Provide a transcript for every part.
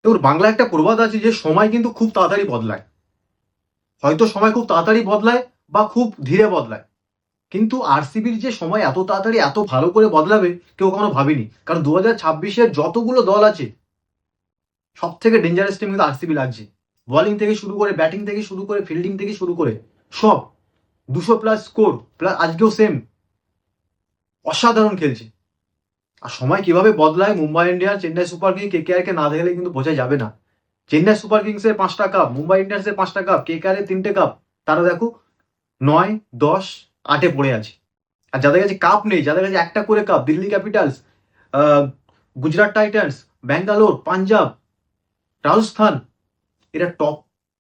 দেখুন, বাংলায় একটা প্রবাদ আছে যে সময় কিন্তু খুব তাড়াতাড়ি বদলায়। হয়তো সময় খুব তাড়াতাড়ি বদলায় বা খুব ধীরে বদলায়। কিন্তু আরসিবির যে সময় এত তাড়াতাড়ি এত ভালো করে বদলাবে কেউ কখনো ভাবেনি। কারণ 2026 এর যতগুলো দল আছে সব থেকে ডেঞ্জারাস টিম কিন্তু আরসিবি লাগছে। বোলিং থেকে শুরু করে, ব্যাটিং থেকে শুরু করে, ফিল্ডিং থেকে শুরু করে সব 200 প্লাস স্কোর প্লাস আজকেও সেম অসাধারণ খেলছে। আর সময় কিভাবে বদলায় Mumbai Indians, Chennai super kings, KKR কে না দেখলে কিন্তু বোঝা যাবে না। চেন্নাই সুপার কিংসের 5টা কাপ, মুম্বাই ইন্ডিয়ান্সের 5টা কাপ, কেকেআর এর 3টে কাপ। তারা দেখো 9, 10, 8-এ পড়ে আছে। আর যাদের কাছে কাপ নেই, যাদের কাছে একটা করে cup, Delhi Capitals, Gujarat Titans, Bangalore, Punjab, Rajasthan, এরা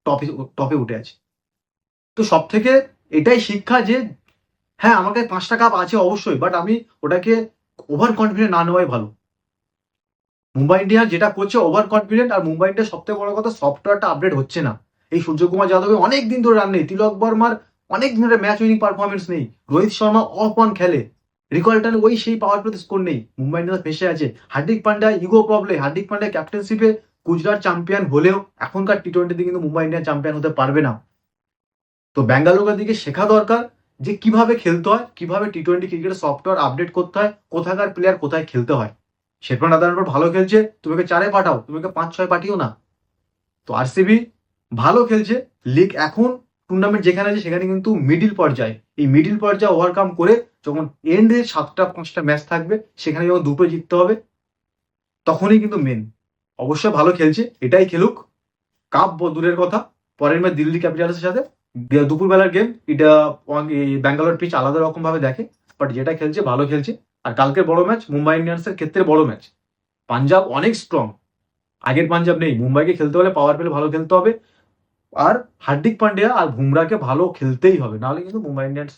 টপে টপে উঠে আছে। তো সব থেকে এটাই শিক্ষা যে হ্যাঁ, আমার কাছে 5টা কাপ আছে অবশ্যই, বাট আমি ওটাকে ওভার কনফিডেন্ট না নেওয়াই ভালো। মুম্বাই ইন্ডিয়ান্স যেটা করছে ওভার কনফিডেন্ট, আর মুম্বাই ইন্ডিয়ান্স সবথেকে বড় কথা সফটওয়্যারটা আপডেট হচ্ছে না। এই সূর্যকুমার যাদবের অনেক দিন ধরে রান নেই, তিলক বর্মার অনেক দিন ধরে ম্যাচ উইনিং পারফরমেন্স নেই, রোহিত শর্মা অফ অন খেলে, রিকল্টন ওই সেই পাওয়ার প্লেতে স্কোর নেই, মুম্বাই ইন্ডিয়ান্স ফেসে আছে। হার্দিক পান্ড্যা ইগো প্রবলেম, হার্দিক পান্ড্যা ক্যাপ্টেনশিপে গুজরাট চ্যাম্পিয়ন হলেও এখনকার টি-20তে কিন্তু মুম্বাই ইন্ডিয়ান্স চ্যাম্পিয়ন হতে পারবে না। তো ব্যাঙ্গালোরের দিকে শেখা দরকার যে কিভাবে খেলতে হয়, কিভাবে টি-20 ক্রিকেটের সফটওয়্যার আপডেট করতে হয়, কোথাকার প্লেয়ার কোথায় খেলতে হয়। শেরপান আদানপর ভালো খেলছে, তুমি ওকে 4-এ পাঠাও, তুমি ওকে 5-6 পাঠিও না। তো আরসিবি ভালো খেলছে। লিগ এখন টুর্নামেন্ট যেখানে আছে সেখানে কিন্তু মিডিল পর্যায়ে, এই মিডিল পর্যায়ে ওভারকাম করে যখন এন্ডে 7টা 5টা ম্যাচ থাকবে সেখানে যখন দুটো জিততে হবে তখনই কিন্তু মেন। অবশ্যই ভালো খেলছে, এটাই খেলুক। কাপ দূরের কথা, পরের ম্যাচ দিল্লি ক্যাপিটালসের সাথে দুপুরবেলার গেম, এটা ব্যাঙ্গালোর পিচ আলাদা রকম ভাবে দেখে, বাট যেটা খেলছে ভালো খেলছে। আর কালকের বড় ম্যাচ মুম্বাই ইন্ডিয়ান্সের ক্ষেত্রে বড় ম্যাচ। পাঞ্জাব অনেক স্ট্রং, আগের পাঞ্জাব নেই। মুম্বাইকে খেলতে হলে পাওয়ার প্লে ভালো খেলতে হবে, আর হার্দিক পান্ডিয়া আর বুমরাকে ভালো খেলতেই হবে, নাহলে কিন্তু মুম্বাই ইন্ডিয়ান্স